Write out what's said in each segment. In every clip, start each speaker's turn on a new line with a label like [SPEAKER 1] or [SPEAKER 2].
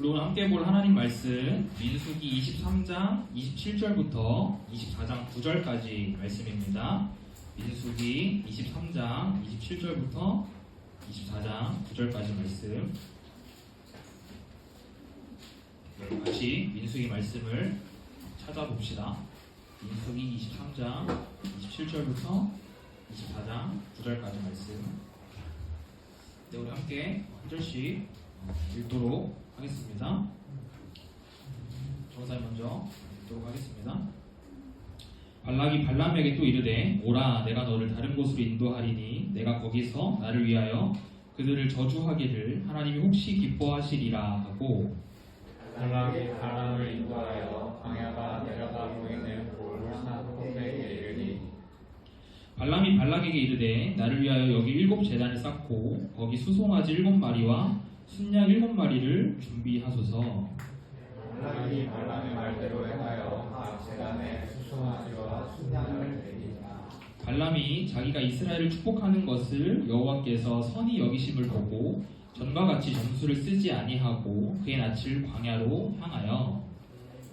[SPEAKER 1] 우리 오늘 함께 볼 하나님 말씀 민수기 23장 27절부터 24장 9절까지 말씀입니다. 민수기 23장 27절부터 24장 9절까지 말씀. 같이 민수기 말씀을 찾아봅시다. 민수기 23장 27절부터 24장 9절까지 말씀. 네, 우리 함께 한 절씩 읽도록 하겠습니다. 정사님 먼저 읽도록 하겠습니다. 발락이 발람에게 또 이르되 오라 내가 너를 다른 곳으로 인도하리니 내가 거기서 나를 위하여 그들을 저주하기를 하나님이 혹시 기뻐하시리라 하고
[SPEAKER 2] 발락이 발람을 인도하여 광야가 내려다 보이는 볼산 꼭대기에 이르니
[SPEAKER 1] 발람이 발락에게 이르되 나를 위하여 여기 7 제단을 쌓고 거기 수송아지 7마리와 순양 7마리를 준비하소서.
[SPEAKER 2] 발락이 발람의 말대로 행하여 각 제단에 수송아지와 순양을 드리니라.
[SPEAKER 1] 발람이 자기가 이스라엘을 축복하는 것을 여호와께서 선히 여기심을 보고 전과 같이 점수를 쓰지 아니하고 그의 낯을 광야로 향하여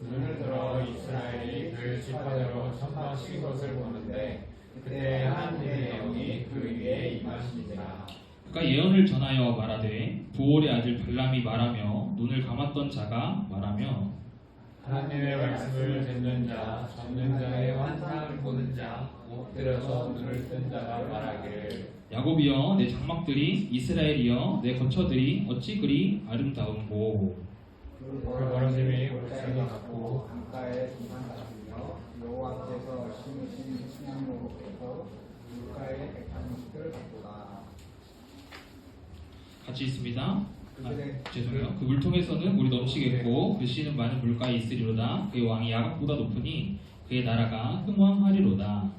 [SPEAKER 2] 눈을 들어 이스라엘이 그 지파대로 천방신 것을 보는데 그때 하나님의 영이 그 위에 임하시니라.
[SPEAKER 1] 그가 예언을 전하여 말하되 부올의 아들 발람이 말하며 눈을 감았던 자가 말하며
[SPEAKER 2] 하나님의 말씀을 듣는 자, 듣는 자의 환상을 보는 자, 엎드려서 눈을 뜬 자가 말하기를
[SPEAKER 1] 야곱이여 내 장막들이 이스라엘이여 내 거처들이 어찌 그리 아름다운고
[SPEAKER 2] 그 벌어짐이 물살이 같고
[SPEAKER 3] 강가의 동산 같으며 여호와께서 심으신 순양로로부터 물가의 백향목들 같도다.
[SPEAKER 1] 같이 있습니다. 죄송해요. 그 물통에서는 물이 넘치겠고 그 씨는 많은 물가에 있으리로다. 그의 왕이 야각보다 높으니 그의 나라가 흥왕하리로다.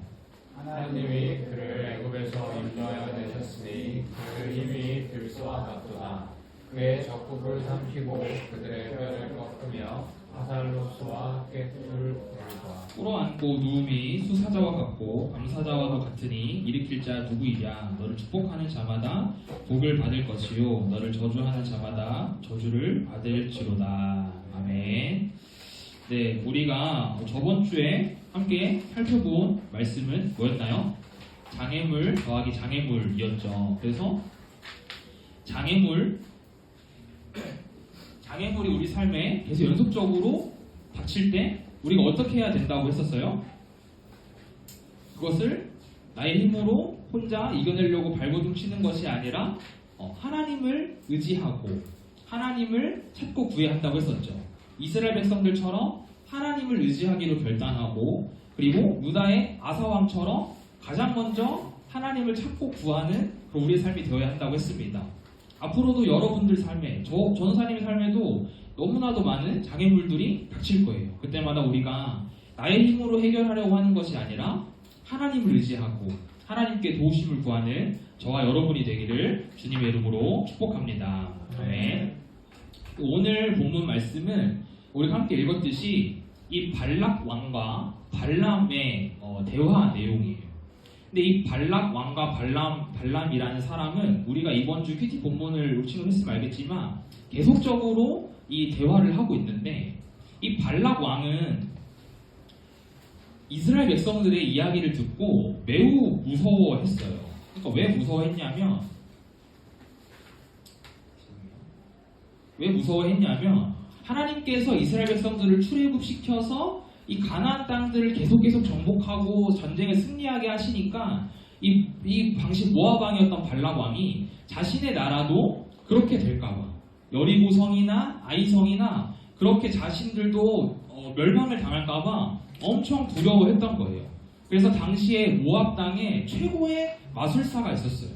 [SPEAKER 2] 하나님이 그를 애굽에서 인도하여 내셨으니 그 힘이 들소와 같도다. 그의 적국을 삼키고 그들의 뼈를 꺾으며 아살로스와 꿰뚫들과
[SPEAKER 1] 꿇어앉고 누움이 수사자와 같고 암사자와도 같으니 일으킬 자 누구이랴. 너를 축복하는 자마다 복을 받을 것이요 너를 저주하는 자마다 저주를 받을지로다. 아멘. 네, 우리가 저번 주에 함께 살펴본 말씀은 뭐였나요? 장애물 더하기 장애물이었죠. 그래서 장애물이 우리 삶에 계속 연속적으로 닥칠 때 우리가 어떻게 해야 된다고 했었어요? 그것을 나의 힘으로 혼자 이겨내려고 발버둥 치는 것이 아니라 하나님을 의지하고 하나님을 찾고 구해야 한다고 했었죠. 이스라엘 백성들처럼 하나님을 의지하기로 결단하고 그리고 유다의 아사왕처럼 가장 먼저 하나님을 찾고 구하는 우리의 삶이 되어야 한다고 했습니다. 앞으로도 여러분들 삶에 전사님의 삶에도 너무나도 많은 장애물들이 닥칠 거예요. 그때마다 우리가 나의 힘으로 해결하려고 하는 것이 아니라 하나님을 의지하고 하나님께 도우심을 구하는 저와 여러분이 되기를 주님의 이름으로 축복합니다. 네. 오늘 본문 말씀은 우리가 함께 읽었듯이 이 발락 왕과 발람의 대화 내용이에요. 근데 이 발락 왕과 발람이라는 사람은 우리가 이번 주 큐티 본문을 놓치고 했으면 알겠지만 계속적으로 이 대화를 하고 있는데 이 발락 왕은 이스라엘 백성들의 이야기를 듣고 매우 무서워했어요. 그러니까 왜 무서워했냐면 하나님께서 이스라엘 백성들을 출애굽시켜서 이 가나안 땅들을 계속 정복하고 전쟁에 승리하게 하시니까 이 당시 모압 왕이었던 발락 왕이 자신의 나라도 그렇게 될까봐 여리고 성이나 아이 성이나 그렇게 자신들도 멸망을 당할까봐 엄청 두려워했던 거예요. 그래서 당시에 모압 땅에 최고의 마술사가 있었어요.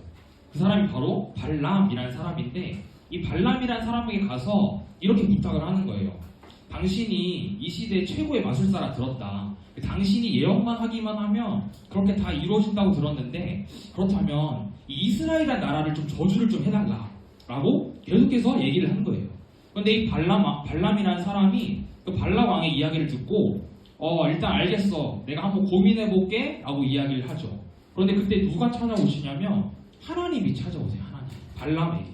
[SPEAKER 1] 그 사람이 바로 발람이라는 사람인데 이 발람이라는 사람에게 가서 이렇게 부탁을 하는 거예요. 당신이 이 시대 최고의 마술사라 들었다. 당신이 예언만 하기만 하면 그렇게 다 이루어진다고 들었는데 그렇다면 이 이스라엘이라는 나라를 좀 저주를 좀 해달라 라고 계속해서 얘기를 한 거예요. 그런데 이 발람이라는 사람이 그 발람 왕의 이야기를 듣고 일단 알겠어. 내가 한번 고민해볼게 라고 이야기를 하죠. 그런데 그때 누가 찾아오시냐면 하나님이 찾아오세요. 하나님. 발람에게.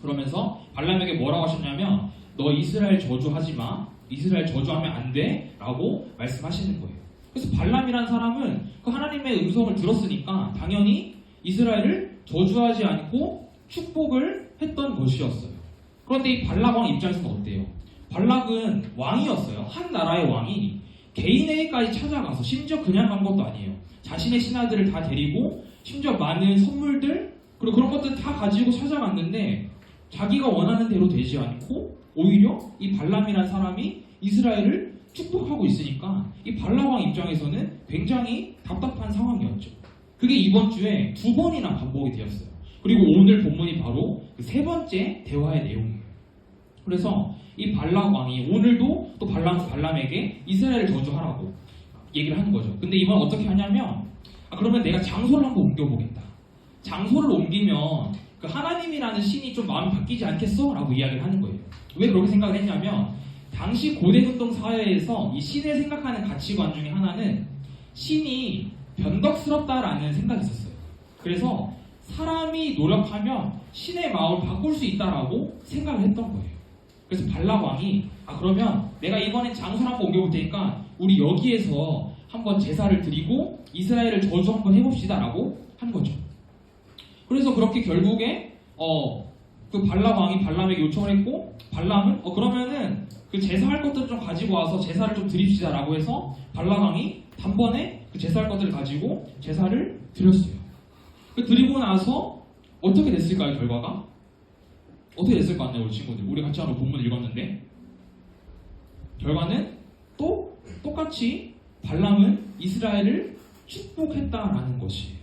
[SPEAKER 1] 그러면서 발람에게 뭐라고 하셨냐면 너 이스라엘 저주하지 마. 이스라엘 저주하면 안 돼. 라고 말씀하시는 거예요. 그래서 발람이라는 사람은 그 하나님의 음성을 들었으니까 당연히 이스라엘을 저주하지 않고 축복을 했던 것이었어요. 그런데 이 발락 왕 입장에서는 어때요? 발락은 왕이었어요. 한 나라의 왕이 개인에게까지 찾아가서, 심지어 그냥 간 것도 아니에요. 자신의 신하들을 다 데리고 심지어 많은 선물들 그리고 그런 것들 다 가지고 찾아갔는데 자기가 원하는 대로 되지 않고 오히려 이 발람이라는 사람이 이스라엘을 축복하고 있으니까 이 발람 왕 입장에서는 굉장히 답답한 상황이었죠. 그게 이번 주에 2번이나 반복이 되었어요. 그리고 오늘 본문이 바로 그 3번째 대화의 내용이에요. 그래서 이 발람 왕이 오늘도 또 발람에게 이스라엘을 저주하라고 얘기를 하는 거죠. 근데 이번 어떻게 하냐면 그러면 내가 장소를 한번 옮겨보겠다. 장소를 옮기면 그 하나님이라는 신이 좀 마음이 바뀌지 않겠어? 라고 이야기를 하는 거예요. 왜 그렇게 생각을 했냐면 당시 고대근동 사회에서 이 신을 생각하는 가치관 중에 하나는 신이 변덕스럽다라는 생각이 있었어요. 그래서 사람이 노력하면 신의 마음을 바꿀 수 있다라고 생각을 했던 거예요. 그래서 발락 왕이 그러면 내가 이번엔 장소를 한번 옮겨볼 테니까 우리 여기에서 한번 제사를 드리고 이스라엘을 저주 한번 해봅시다라고 한 거죠. 그래서 그렇게 결국에 그 발락 왕이 발람에게 요청을 했고 발람은 그러면은 그 제사할 것들을 좀 가지고 와서 제사를 좀 드립시다라고 해서 발락 왕이 단번에 그 제사할 것들을 가지고 제사를 드렸어요. 그 드리고 나서 어떻게 됐을까요? 결과가? 어떻게 됐을 것 같나요? 우리 친구들 우리 같이 한번 본문 읽었는데 결과는 또 똑같이 발람은 이스라엘을 축복했다라는 것이에요.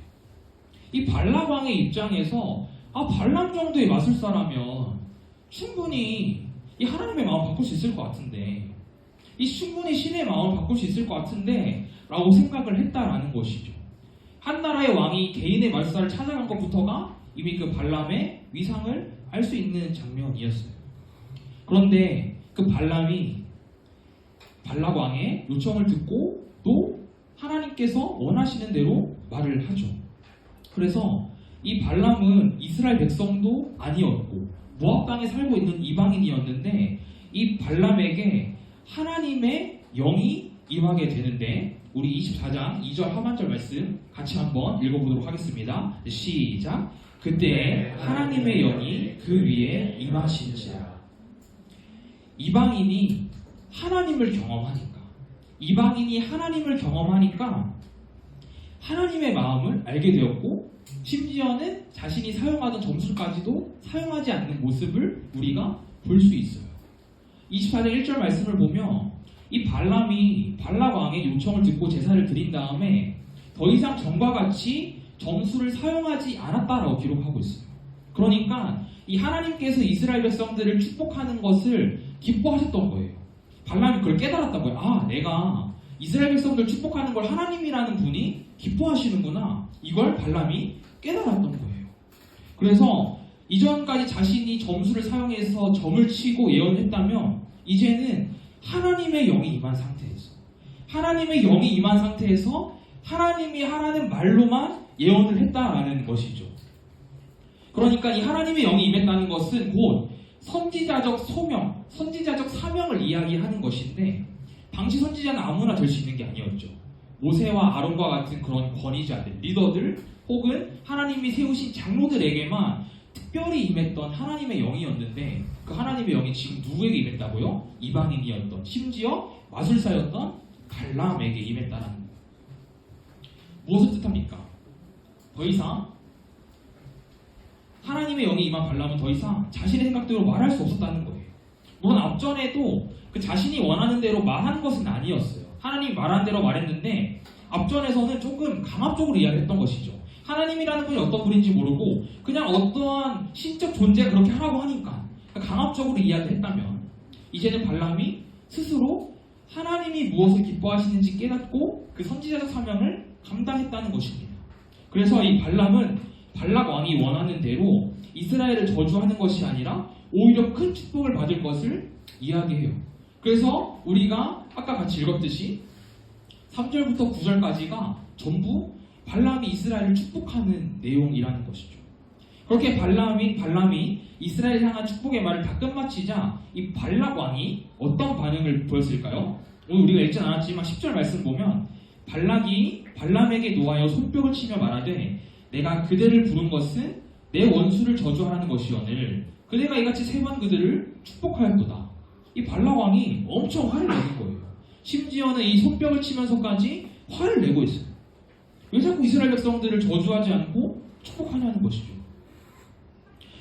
[SPEAKER 1] 이 발락 왕의 입장에서 발람 정도의 마술사라면 충분히 이 하나님의 마음 바꿀 수 있을 것 같은데 이 충분히 신의 마음을 바꿀 수 있을 것 같은데 라고 생각을 했다라는 것이죠. 한 나라의 왕이 개인의 마술사를 찾아간 것부터가 이미 그 발람의 위상을 알 수 있는 장면이었어요. 그런데 그 발람이 발락 왕의 요청을 듣고 또 하나님께서 원하시는 대로 말을 하죠. 그래서 이 발람은 이스라엘 백성도 아니었고 모압 땅에 살고 있는 이방인이었는데 이 발람에게 하나님의 영이 임하게 되는데 우리 24장 2절 하반절 말씀 같이 한번 읽어보도록 하겠습니다. 시작. 그때 하나님의 영이 그 위에 임하신지라. 이방인이 하나님을 경험하니까 하나님의 마음을 알게 되었고 심지어는 자신이 사용하던 점수까지도 사용하지 않는 모습을 우리가 볼 수 있어요. 24장 1절 말씀을 보면 이 발람이 발락 왕의 요청을 듣고 제사를 드린 다음에 더 이상 전과 같이 점수를 사용하지 않았다라고 기록하고 있어요. 그러니까 이 하나님께서 이스라엘 백성들을 축복하는 것을 기뻐하셨던 거예요. 발람이 그걸 깨달았다고요. 내가 이스라엘 백성들 축복하는 걸 하나님이라는 분이 기뻐하시는구나. 이걸 발람이 깨달았던 거예요. 그래서 이전까지 자신이 점수를 사용해서 점을 치고 예언을 했다면 이제는 하나님의 영이 임한 상태에서 하나님이 하라는 말로만 예언을 했다라는 것이죠. 그러니까 이 하나님의 영이 임했다는 것은 곧 선지자적 소명, 선지자적 사명을 이야기하는 것인데 당시 선지자는 아무나 될 수 있는 게 아니었죠. 모세와 아론과 같은 그런 권위자들, 리더들 혹은 하나님이 세우신 장로들에게만 특별히 임했던 하나님의 영이었는데 그 하나님의 영이 지금 누구에게 임했다고요? 이방인이었던, 심지어 마술사였던 발람에게 임했다는 거예요. 무엇을 뜻합니까? 더 이상 하나님의 영이 임한 발람은 더 이상 자신의 생각대로 말할 수 없었다는 거예요. 물론 앞전에도 그 자신이 원하는 대로 말한 것은 아니었어요. 하나님이 말한 대로 말했는데 앞전에서는 조금 강압적으로 이야기했던 것이죠. 하나님이라는 분이 어떤 분인지 모르고 그냥 어떠한 신적 존재가 그렇게 하라고 하니까 강압적으로 이야기했다면 이제는 발람이 스스로 하나님이 무엇을 기뻐하시는지 깨닫고 그 선지자적 사명을 감당했다는 것입니다. 그래서 이 발람은 발락 왕이 원하는 대로 이스라엘을 저주하는 것이 아니라 오히려 큰 축복을 받을 것을 이야기해요. 그래서 우리가 아까 같이 읽었듯이 3절부터 9절까지가 전부 발람이 이스라엘을 축복하는 내용이라는 것이죠. 그렇게 발람이 이스라엘 향한 축복의 말을 다 끝마치자 이 발락 왕이 어떤 반응을 보였을까요? 오늘 우리가 읽진 않았지만 10절 말씀 보면 발락이 발람에게 노하여 손뼉을 치며 말하되 내가 그대를 부른 것은 내 원수를 저주하라는 것이오늘 그대가 이같이 3번 그들을 축복하였도다. 이 발락 왕이 엄청 화를 내는 거예요. 심지어는 이 손뼉을 치면서까지 화를 내고 있어요. 왜 자꾸 이스라엘 백성들을 저주하지 않고 축복하냐는 것이죠.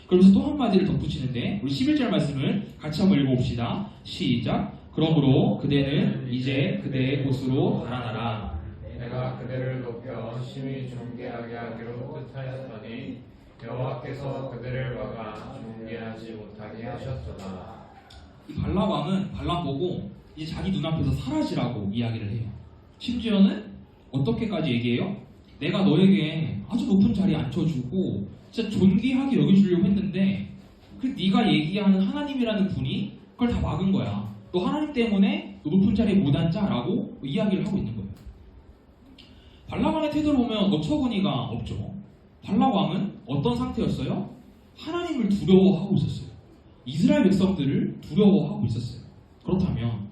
[SPEAKER 1] 그러면서 또 한마디를 덧붙이는데 우리 11절 말씀을 같이 한번 읽어봅시다. 시작. 그러므로 그대는 이제 그대의 곳으로 달아나라.
[SPEAKER 2] 내가 그들을 높여 심히 존귀하게 하기로 뜻하였더니 여호와께서 그들을 막아 존귀하지 못하게 하셨도다.
[SPEAKER 1] 이 발락 왕은 발람 보고 이제 자기 눈앞에서 사라지라고 이야기를 해요. 심지어는 어떻게까지 얘기해요? 내가 너에게 아주 높은 자리에 앉혀주고 진짜 존귀하게 여겨주려고 했는데 그 네가 얘기하는 하나님이라는 분이 그걸 다 막은 거야. 또 하나님 때문에 높은 자리에 못 앉아라고 이야기를 하고 있는 거예요. 발락 왕의 태도를 보면 어처구니가 없죠. 발락 왕은 어떤 상태였어요? 하나님을 두려워하고 있었어요. 이스라엘 백성들을 두려워하고 있었어요. 그렇다면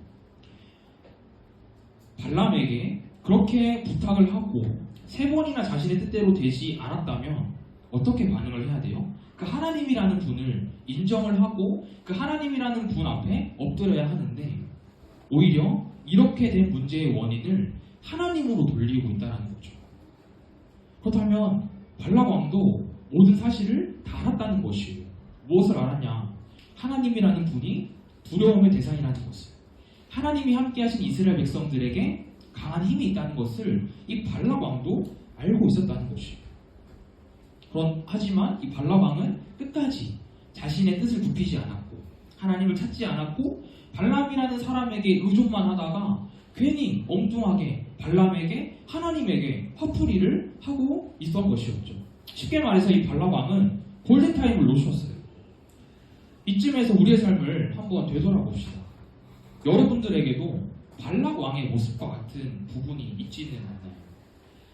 [SPEAKER 1] 발람에게 그렇게 부탁을 하고 3번이나 자신의 뜻대로 되지 않았다면 어떻게 반응을 해야 돼요? 그 하나님이라는 분을 인정을 하고 그 하나님이라는 분 앞에 엎드려야 하는데 오히려 이렇게 된 문제의 원인을 하나님으로 돌리고 있다는 거죠. 그렇다면 발락 왕도 모든 사실을 다 알았다는 것이에요. 무엇을 알았냐? 하나님이라는 분이 두려움의 대상이라는 것을, 하나님이 함께하신 이스라엘 백성들에게 강한 힘이 있다는 것을 이 발락 왕도 알고 있었다는 것이에요. 하지만 이 발락 왕은 끝까지 자신의 뜻을 굽히지 않았고 하나님을 찾지 않았고 발람이라는 사람에게 의존만 하다가 괜히 엉뚱하게 발람에게 하나님에게 화풀이를 하고 있던 것이었죠. 쉽게 말해서 이 발락 왕은 골든타임을 놓쳤어요. 이쯤에서 우리의 삶을 한번 되돌아봅시다. 여러분들에게도 발락 왕의 모습과 같은 부분이 있지는 않나요?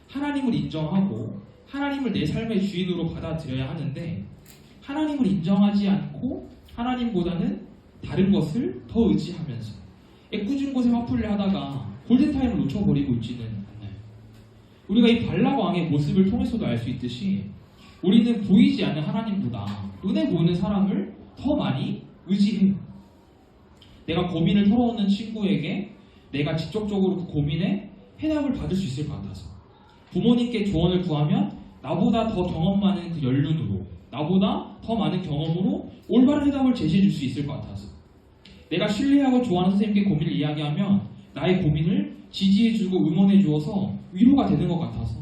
[SPEAKER 1] 하나님을 인정하고 하나님을 내 삶의 주인으로 받아들여야 하는데 하나님을 인정하지 않고 하나님보다는 다른 것을 더 의지하면서 애꿎은 곳에 화풀이를 하다가 골든타임을 놓쳐버리고 있지는 않나요? 우리가 이 발락 왕의 모습을 통해서도 알 수 있듯이 우리는 보이지 않는 하나님보다 눈에 보이는 사람을 더 많이 의지해요. 내가 고민을 털어놓는 친구에게 내가 직접적으로 그 고민에 해답을 받을 수 있을 것 같아서, 부모님께 조언을 구하면 나보다 더 경험 많은 그 연륜으로, 나보다 더 많은 경험으로 올바른 해답을 제시해 줄 수 있을 것 같아서, 내가 신뢰하고 좋아하는 선생님께 고민을 이야기하면 나의 고민을 지지해주고 응원해주어서 위로가 되는 것 같아서,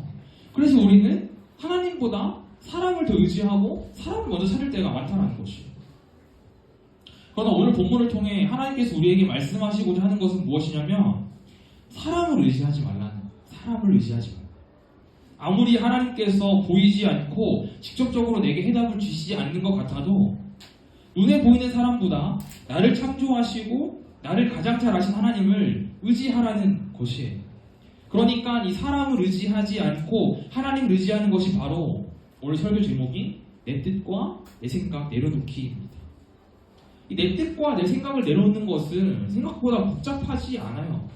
[SPEAKER 1] 그래서 우리는 하나님보다 사람을 더 의지하고 사람을 먼저 찾을 때가 많다는 것이에요. 그러나 오늘 본문을 통해 하나님께서 우리에게 말씀하시고자 하는 것은 무엇이냐면 사람을 의지하지 말라는, 사람을 의지하지 말라. 아무리 하나님께서 보이지 않고 직접적으로 내게 해답을 주시지 않는 것 같아도 눈에 보이는 사람보다 나를 창조하시고 나를 가장 잘 아신 하나님을 의지하라는 것이에요. 그러니까 이 사람을 의지하지 않고 하나님을 의지하는 것이 바로 오늘 설교 제목인 내 뜻과 내 생각 내려놓기입니다. 이 내 뜻과 내 생각을 내려놓는 것은 생각보다 복잡하지 않아요.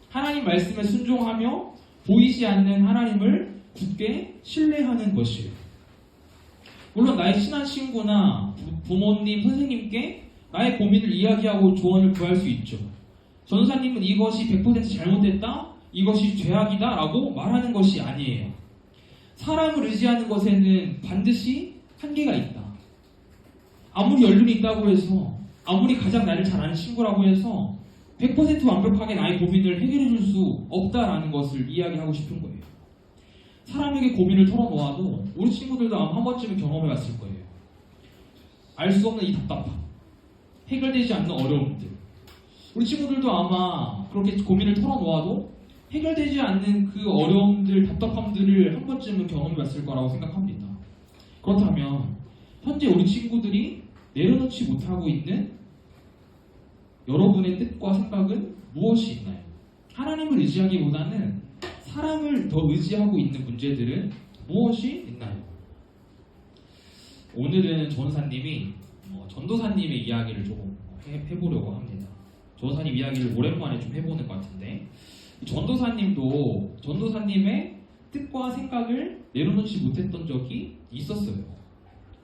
[SPEAKER 1] 하나님 말씀에 순종하며 보이지 않는 하나님을 굳게 신뢰하는 것이에요. 물론 나의 친한 친구나 부모님, 선생님께 나의 고민을 이야기하고 조언을 구할 수 있죠. 전도사님은 이것이 100% 잘못됐다, 이것이 죄악이다 라고 말하는 것이 아니에요. 사람을 의지하는 것에는 반드시 한계가 있다. 아무리 연륜이 있다고 해서, 아무리 가장 나를 잘 아는 친구라고 해서 100% 완벽하게 나의 고민을 해결해 줄 수 없다라는 것을 이야기하고 싶은 거예요. 사람에게 고민을 털어놓아도 우리 친구들도 아마 한 번쯤은 경험해 봤을 거예요. 알 수 없는 이 답답함, 해결되지 않는 어려움들, 우리 친구들도 아마 그렇게 고민을 털어놓아도 해결되지 않는 그 어려움들, 답답함들을 한 번쯤은 경험해 봤을 거라고 생각합니다. 그렇다면 현재 우리 친구들이 내려놓지 못하고 있는 여러분의 뜻과 생각은 무엇이 있나요? 하나님을 의지하기보다는 사람을 더 의지하고 있는 문제들은 무엇이 있나요? 오늘은 전도사님이 전도사님의 이야기를 조금 해보려고 합니다. 전도사님 이야기를 오랜만에 좀 해보는 것 같은데, 전도사님도 전도사님의 뜻과 생각을 내려놓지 못했던 적이 있었어요.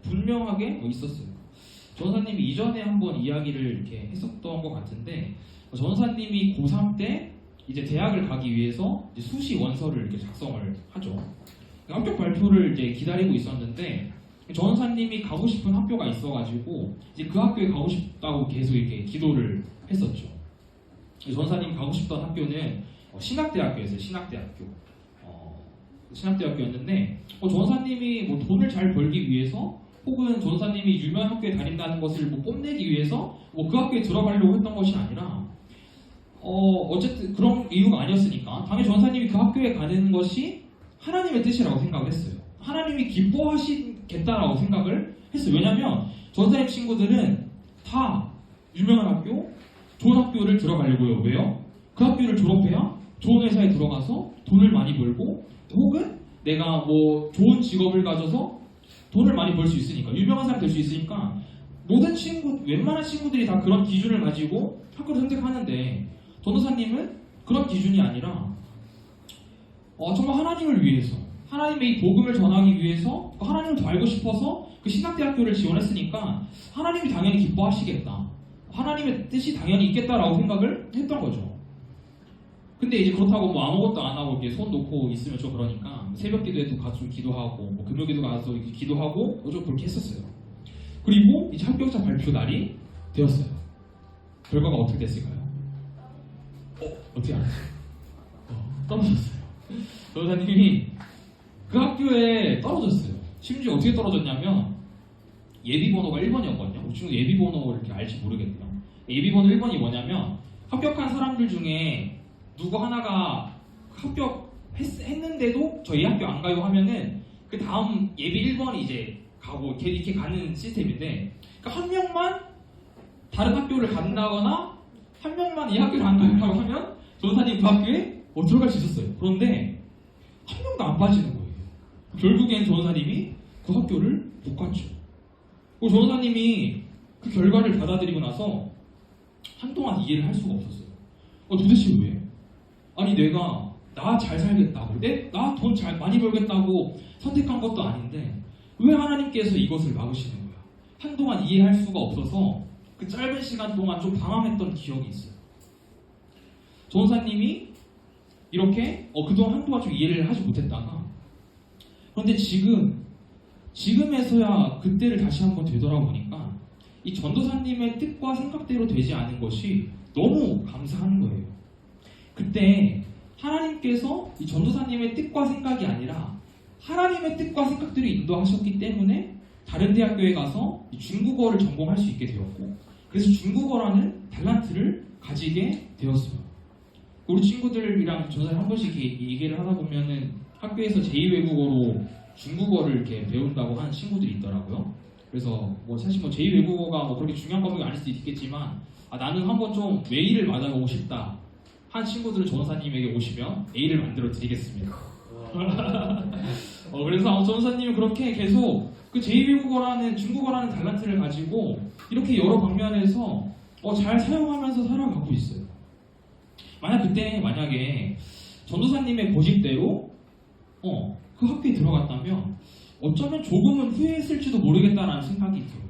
[SPEAKER 1] 분명하게 있었어요. 전도사님이 이전에 한번 이야기를 이렇게 했었던 것 같은데, 전도사님이 고3 때 이제 대학을 가기 위해서 이제 수시 원서를 이렇게 작성을 하죠. 합격 발표를 이제 기다리고 있었는데, 전도사님이 가고 싶은 학교가 있어가지고 이제 그 학교에 가고 싶다고 계속 이렇게 기도를 했었죠. 전도사님이 가고 싶던 학교는 신학대학교였어요. 신학대학교였는데, 전도사님이 뭐 돈을 잘 벌기 위해서 혹은 전도사님이 유명한 학교에 다닌다는 것을 뭐 뽐내기 위해서 뭐 그 학교에 들어가려고 했던 것이 아니라, 어쨌든 그런 이유가 아니었으니까 당연히 전도사님이 그 학교에 가는 것이 하나님의 뜻이라고 생각을 했어요. 하나님이 기뻐하시겠다라고 생각을 했어요. 왜냐하면 전도사님 친구들은 다 유명한 학교, 좋은 학교를 들어가려고요. 왜요? 그 학교를 졸업해야 좋은 회사에 들어가서 돈을 많이 벌고, 혹은 내가 뭐 좋은 직업을 가져서 돈을 많이 벌 수 있으니까, 유명한 사람이 될 수 있으니까, 웬만한 친구들이 다 그런 기준을 가지고 학교를 선택하는데, 전도사님은 그런 기준이 아니라 정말 하나님을 위해서, 하나님의 이 복음을 전하기 위해서, 하나님을 더 알고 싶어서 그 신학대학교를 지원했으니까 하나님이 당연히 기뻐하시겠다, 하나님의 뜻이 당연히 있겠다라고 생각을 했던 거죠. 근데 이제 그렇다고 뭐 아무것도 안 하고 이렇게 손 놓고 있으면 좀 그러니까 새벽 기도에도 가서 좀 기도하고, 뭐 금요 기도 가서 이렇게 기도하고 좀 그렇게 했었어요. 그리고 이제 합격자 발표 날이 되었어요. 결과가 어떻게 됐을까요? 어떻게 알았어요? 떨어졌어요. 전도사님이 그 학교에 떨어졌어요. 심지어 어떻게 떨어졌냐면, 예비번호가 1번이었거든요. 지금 예비번호를 이렇게 알지 모르겠고요. 예비번호 1번이 뭐냐면, 합격한 사람들 중에 누구 하나가 합격했는데도 저희 학교 안 가요 하면은 그 다음 예비 1번이 이제 가고 이렇게 가는 시스템인데, 그러니까 한 명만 다른 학교를 간다거나 한 명만 이 학교를 안 가요 하면 전도사님 그 학교에 들어갈 수 있었어요. 그런데 한 명도 안 빠지는 거예요. 결국엔 전도사님이 그 학교를 못 갔죠. 전도사님이 그 결과를 받아들이고 나서 한동안 이해를 할 수가 없었어요. 도대체 왜? 아니 내가 나 잘 살겠다고, 나 돈 잘 많이 벌겠다고 선택한 것도 아닌데 왜 하나님께서 이것을 막으시는 거야? 한동안 이해할 수가 없어서 그 짧은 시간 동안 좀 방황했던 기억이 있어요. 전도사님이 이렇게 그동안 한동안 좀 이해를 하지 못했다가, 그런데 지금에서야 그때를 다시 한번 되돌아보니까 이 전도사님의 뜻과 생각대로 되지 않은 것이 너무 감사한 거예요. 그때 하나님께서 이 전도사님의 뜻과 생각이 아니라 하나님의 뜻과 생각대로 인도하셨기 때문에 다른 대학교에 가서 중국어를 전공할 수 있게 되었고, 그래서 중국어라는 달란트를 가지게 되었어요. 우리 친구들이랑 전도사님 한 번씩 얘기를 하다 보면은 학교에서 제2외국어로 중국어를 이렇게 배운다고 하는 친구들이 있더라고요. 그래서 뭐 사실 뭐 제2외국어가 뭐 그렇게 중요한 과목이 아닐 수도 있겠지만, 나는 한번 좀 A를 맞아보고 싶다 한 친구들은 전도사님에게 오시면 A를 만들어 드리겠습니다. 그래서 전도사님이 그렇게 계속 그 제2외국어라는 중국어라는 달란트를 가지고 이렇게 여러 방면에서 잘 사용하면서 살아가고 있어요. 만약에 전도사님의 고집대로 그 학교에 들어갔다면 어쩌면 조금은 후회했을지도 모르겠다라는 생각이 들어요.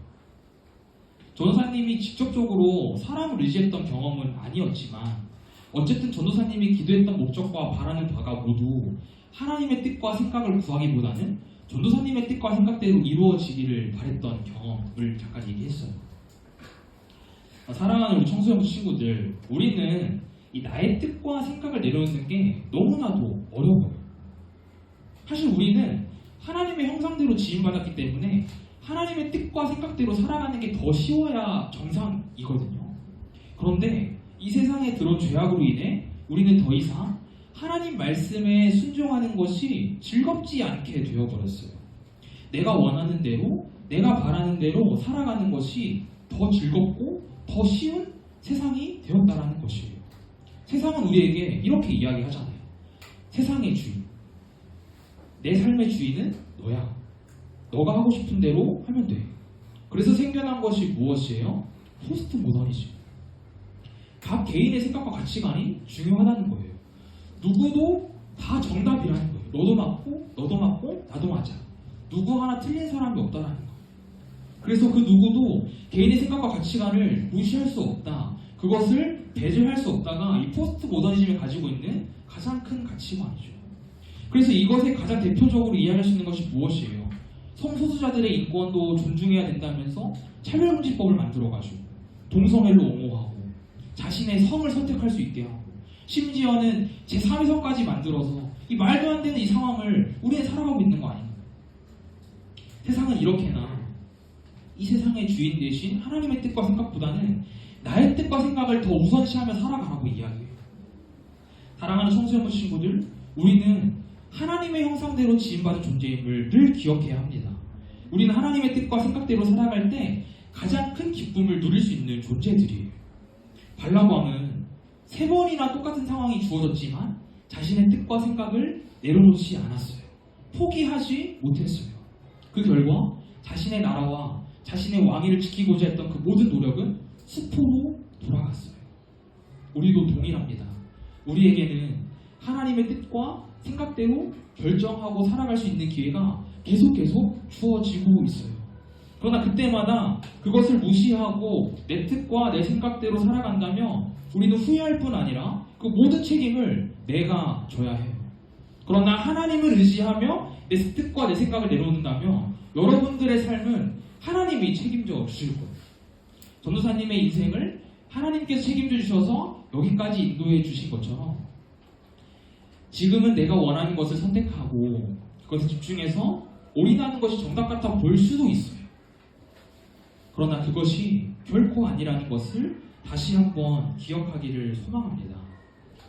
[SPEAKER 1] 전도사님이 직접적으로 사람을 의지했던 경험은 아니었지만, 어쨌든 전도사님이 기도했던 목적과 바라는 바가 모두 하나님의 뜻과 생각을 구하기보다는 전도사님의 뜻과 생각대로 이루어지기를 바랬던 경험을 잠깐 얘기했어요. 사랑하는 우리 청소년 친구들, 우리는 이 나의 뜻과 생각을 내려놓는 게 너무나도 어려워요. 사실 우리는 하나님의 형상대로 지음받았기 때문에 하나님의 뜻과 생각대로 살아가는 게 더 쉬워야 정상이거든요. 그런데 이 세상에 들어온 죄악으로 인해 우리는 더 이상 하나님 말씀에 순종하는 것이 즐겁지 않게 되어버렸어요. 내가 원하는 대로, 내가 바라는 대로 살아가는 것이 더 즐겁고 더 쉬운 세상이 되었다라는 것이에요. 세상은 우리에게 이렇게 이야기하잖아요. 세상의 주인, 내 삶의 주인은 너야. 너가 하고 싶은 대로 하면 돼. 그래서 생겨난 것이 무엇이에요? 포스트 모더니즘. 각 개인의 생각과 가치관이 중요하다는 거예요. 누구도 다 정답이라는 거예요. 너도 맞고, 너도 맞고, 나도 맞아. 누구 하나 틀린 사람이 없다라는 거예요. 그래서 그 누구도 개인의 생각과 가치관을 무시할 수 없다. 그것을 배제할 수 없다가 이 포스트 모더니즘이 가지고 있는 가장 큰 가치관이죠. 그래서 이것에 가장 대표적으로 이해할 수 있는 것이 무엇이에요? 성소수자들의 인권도 존중해야 된다면서 차별금지법을 만들어가지고 동성애를 옹호하고 자신의 성을 선택할 수 있게 하고 심지어는 제3의 성까지 만들어서 이 말도 안 되는 이 상황을 우리는 살아가고 있는 거 아닌가요? 세상은 이렇게나 이 세상의 주인 대신 하나님의 뜻과 생각보다는 나의 뜻과 생각을 더 우선시하며 살아가라고 이야기해요. 사랑하는 청소년부 친구들, 우리는 하나님의 형상대로 지음받은 존재임을 늘 기억해야 합니다. 우리는 하나님의 뜻과 생각대로 살아갈 때 가장 큰 기쁨을 누릴 수 있는 존재들이에요. 발람왕은 3번이나 똑같은 상황이 주어졌지만 자신의 뜻과 생각을 내려놓지 않았어요. 포기하지 못했어요. 그 결과 자신의 나라와 자신의 왕위를 지키고자 했던 그 모든 노력은 수포로 돌아갔어요. 우리도 동일합니다. 우리에게는 하나님의 뜻과 생각대로 결정하고 살아갈 수 있는 기회가 계속 주어지고 있어요. 그러나 그때마다 그것을 무시하고 내 뜻과 내 생각대로 살아간다면 우리는 후회할 뿐 아니라 그 모든 책임을 내가 져야 해요. 그러나 하나님을 의지하며 내 뜻과 내 생각을 내놓는다면 여러분들의 삶은 하나님이 책임져 주실 거예요. 전도사님의 인생을 하나님께서 책임져 주셔서 여기까지 인도해 주신 것처럼 지금은 내가 원하는 것을 선택하고 그것에 집중해서 올인하는 것이 정답 같아 보일 수도 있어요. 그러나 그것이 결코 아니라는 것을 다시 한번 기억하기를 소망합니다.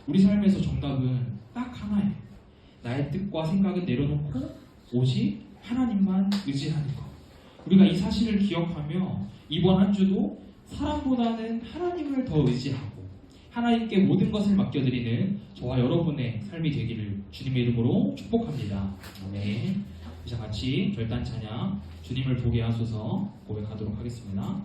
[SPEAKER 1] 우리 삶에서 정답은 딱 하나예요. 나의 뜻과 생각을 내려놓고 오직 하나님만 의지하는 것. 우리가 이 사실을 기억하며 이번 한 주도 사람보다는 하나님을 더 의지하고 하나님께 모든 것을 맡겨드리는 저와 여러분의 삶이 되기를 주님의 이름으로 축복합니다. 아멘. 이제 같이 결단 찬양 주님을 보게 하소서 고백하도록 하겠습니다.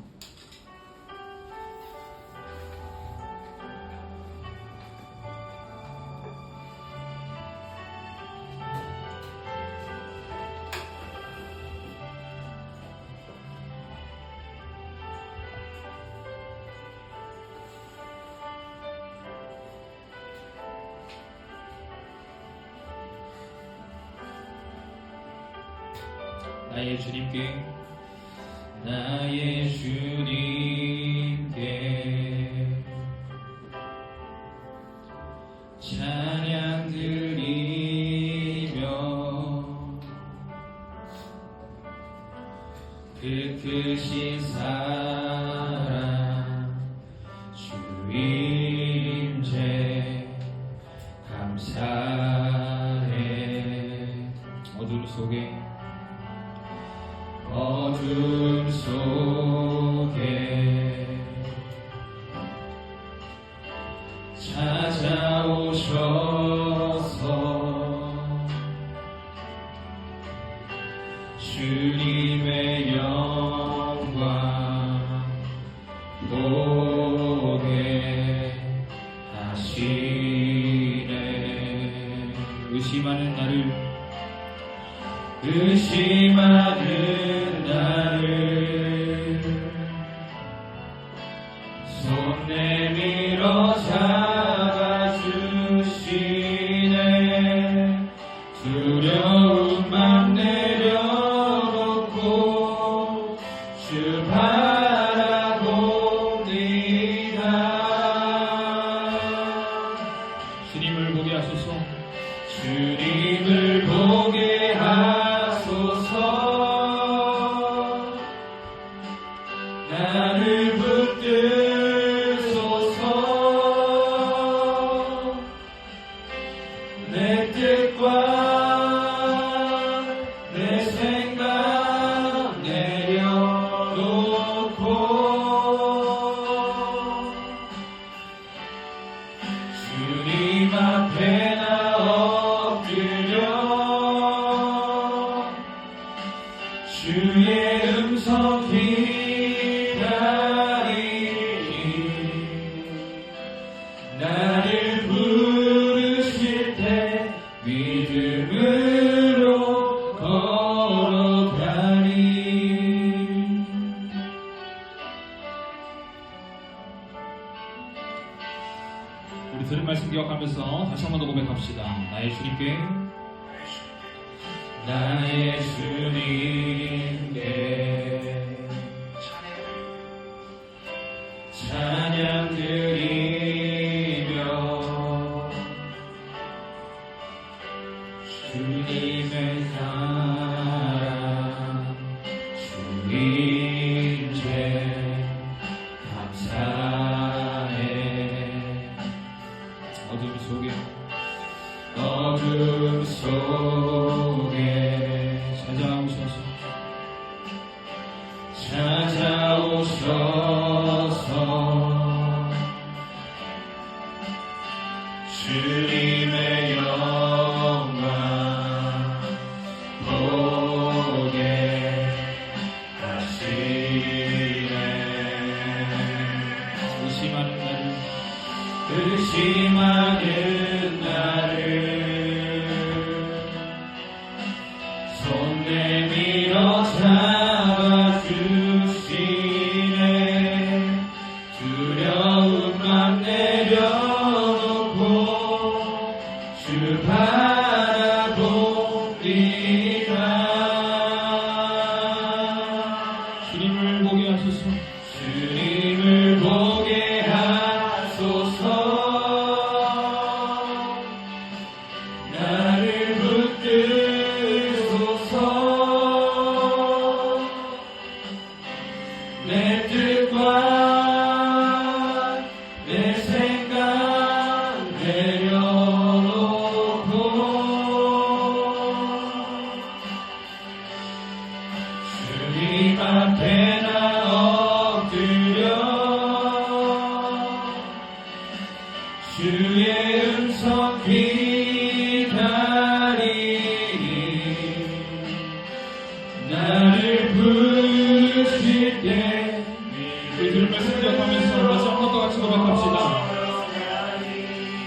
[SPEAKER 1] 나의 주님께 찬양 드리며 그 크신 사랑 주 임재 감사해. 어둠 속에 찾아오셔서 주님의 영광 보게 하시네. 의심하는 나를 손 내밀어 잡아주시네. 두려움만 내려놓고 주 바라봅니다. 주님을 보게 하소서. 주님을 보게 하소서. 나를 붙드소서. 내 뜻과 우리 들은 말씀 기억하면서 다시 한 번 더 고백합시다. 나의 주님께 찬양 드리며 주님의 사랑 주님 죄 감사해. 어둠 속에 찾아오셔서 주님의 영광 보게 하시네. 의심하는 나를 손 내밀어 잡아주시네. 두려움만 내려놓고 주 바라봅니다. 주님을 보게 하소서. 주님을 보게 하소서. 나를 붙드소서. 내 뜻과 내 생각 내려놓고 주님 앞에 나 엎드려 주의 음성 기다리니 나를 부르실 때 우리 들을 말씀 기억하면서 다시 한 번 더 같이 고백합시다.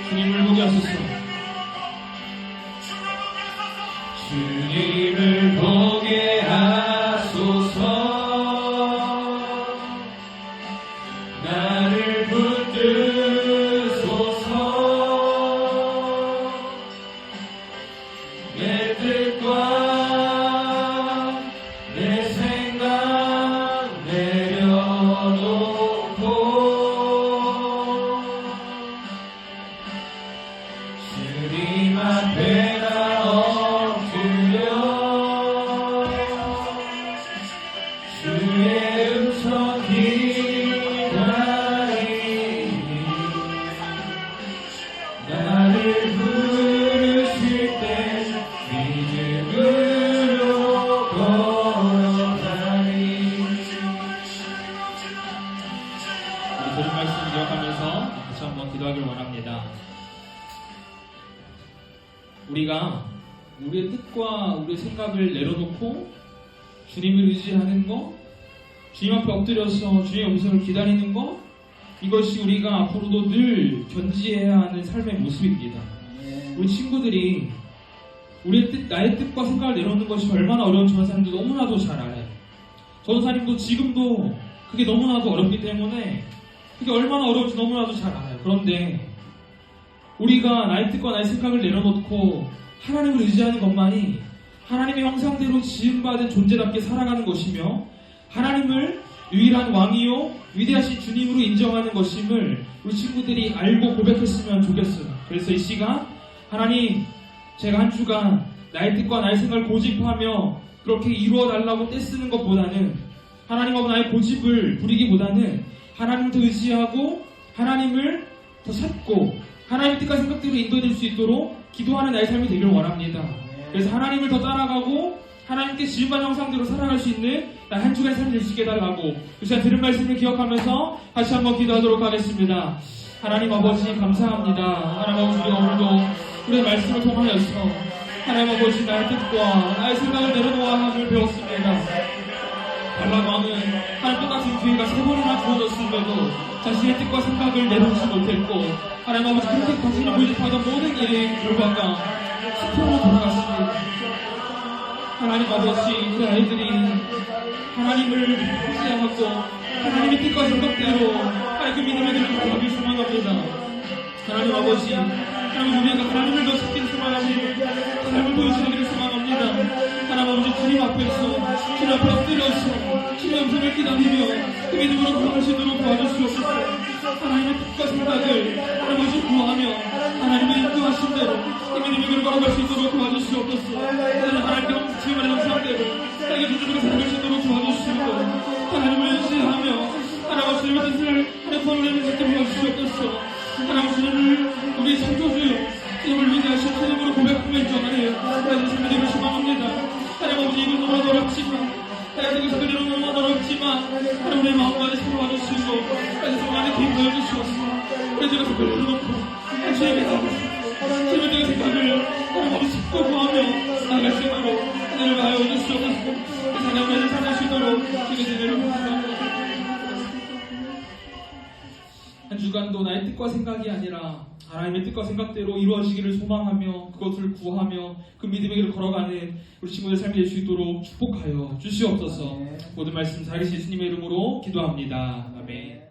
[SPEAKER 1] 주님을 보게 하소서. 주님을 보게 하소서. 나를 붙드소서. 내 뜻과 내 생각 내려놓고 주님 앞에 나 엎드려 주의 음성 기다리니 나를 부르실 때 믿음으로 걸어가니. 우리 들은 말씀 기억하면서 같이 한번 기도하길 원합니다. 우리가 우리의 뜻과 우리의 생각을 내려놓고 주님을 의지하는 것, 주님 앞에 엎드려서 주님의 음성을 기다리는 것, 이것이 우리가 앞으로도 늘 견지해야 하는 삶의 모습입니다. 우리 친구들이 우리의 뜻, 나의 뜻과 생각을 내려놓는 것이 얼마나 어려운 전사님도 너무나도 잘 알아요. 전사님도 지금도 그게 너무나도 어렵기 때문에 그게 얼마나 어려운지 너무나도 잘 알아요. 그런데 우리가 나의 뜻과 나의 생각을 내려놓고 하나님을 의지하는 것만이 하나님의 형상대로 지음받은 존재답게 살아가는 것이며 하나님을 유일한 왕이요 위대하신 주님으로 인정하는 것임을 우리 친구들이 알고 고백했으면 좋겠어요. 그래서 이 시간 하나님, 제가 한 주간 나의 뜻과 나의 생각을 고집하며 그렇게 이루어달라고 떼쓰는 것보다는 하나님하고 나의 고집을 부리기보다는 하나님을 더 의지하고 하나님을 더 찾고 하나님의 뜻과 생각대로 인도될 수 있도록 기도하는 나의 삶이 되기를 원합니다. 그래서 하나님을 더 따라가고 하나님께 지음받은 형상대로 살아갈 수 있는 나 한 주간의 삶이 될 수 있게 해달라고 그 시간 들은 말씀을 기억하면서 다시 한번 기도하도록 하겠습니다. 하나님 아버지 감사합니다. 하나님 아버지 우리가 오늘도 우리의 말씀을 통하여서 하나님 아버지 나의 뜻과 나의 생각을 내려놓아야 함을 배웠습니다. 발람 왕은 하나님 똑같은 기회가 3번이나 주어졌음에도 자신의 뜻과 생각을 내려놓지 못했고 하나님 아버지 그렇게 자신을 고집하던 모든 일의 결과가 수평으로 돌아갔습니다. 하나님 아버지 우리 아이들이 하나님을 의지하고 하나님의 뜻과 생각대로 하나님 그 믿음의 길을 가기 소망합니다. 하나님 아버지 아버지, 우리가 하나님을 더 찾기를 소망하고 삶을 보여주기를 소망합니다. 하나님 아버지, 주님 앞에서 주님 앞에 엎드려서 주님 음성을 기다리며 그 믿음으로 걸어갈 수 있도록 도와주시옵소서. 하나님의 뜻과 생각을 아버지 구하며 하나님의 인도하신 대로 그 믿음으로 걸어갈 수 있도록 도와주시옵소서. 하나님께 지금 말하는 상대로 나에게 믿음으로 살아갈 수 있도록 도와주시옵소서. 하나님을 의지하며 하나님 주님의 뜻을 하나님 손을 내밀 수 있도록 도와주시옵소서. 하나님 주님을 우리 창조주요 주님을 위대하신 주님으로 고백하며 인정하네요. 하나님 주님의 믿음을 소망합니다. 하나님 아버지, 이건 너무 어렵지만 하나님 이것이 그대로 너무 어렵지만 하나님 우리의 마음까지 서로와 주시고 하나님 서로만의 기도해 주시옵소서. 우리 제가 생각을 열어놓고 주님의 주님의 생각을 하나님 아버지 찾고 구하며 나아갈 수 있도록 하나님을 하여 주시옵소서. 그 사람을 살릴 수 있도록 주님의 은혜를 부탁합니다. 한 주간도 나의 뜻과 생각이 아니라 하나님의 뜻과 생각대로 이루어지기를 소망하며 그것을 구하며 그 믿음의 길을 걸어가는 우리 친구들 삶이 될 수 있도록 축복하여 주시옵소서. 모든 말씀 살아계신 예수님의 이름으로 기도합니다. 아멘.